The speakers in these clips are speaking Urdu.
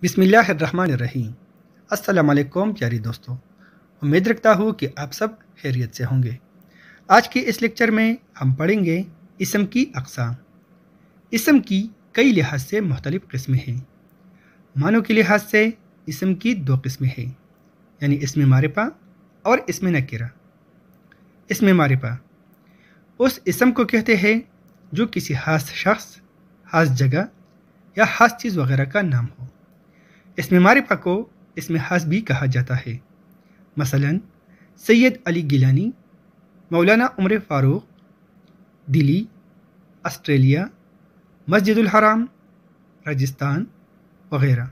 بسم اللہ الرحمن الرحیم۔ السلام علیکم پیاری دوستوں، امید رکھتا ہوں کہ آپ سب خیریت سے ہوں گے۔ آج کے اس لیکچر میں ہم پڑھیں گے اسم کی اقسام۔ اسم کی کئی لحاظ سے مختلف قسمیں ہیں۔ معنوں کے لحاظ سے اسم کی دو قسمیں ہیں، یعنی اسم معرفہ اور اسم نکرہ۔ اسم معرفہ اس اسم کو کہتے ہیں جو کسی خاص شخص، خاص جگہ یا خاص چیز وغیرہ کا نام ہو۔ اسم معرفہ کو اسم خاص بھی کہا جاتا ہے، مثلا سید علی گیلانی، مولانا عمر فاروق، دلی، آسٹریلیا، مسجد الحرام، راجستھان وغیرہ۔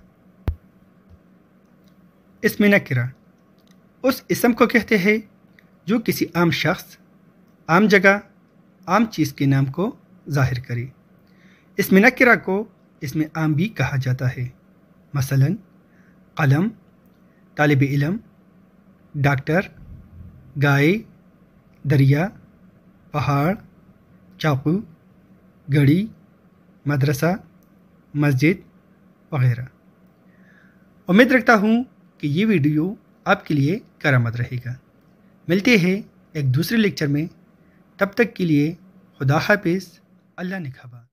اسم نکرہ اس اسم کو کہتے ہیں جو کسی عام شخص، عام جگہ، عام چیز کے نام کو ظاہر کرے۔ اسم نکرہ کو اسم عام بھی کہا جاتا ہے، مثلا قلم، طالب علم، ڈاکٹر، گائے، دریا، پہاڑ، چاقو، گھڑی، مدرسہ، مسجد وغیرہ۔ امید رکھتا ہوں کہ یہ ویڈیو آپ کے لیے کارآمد رہے گا۔ ملتے ہیں ایک دوسرے لیکچر میں، تب تک کے لیے خدا حافظ، اللہ نگہبان۔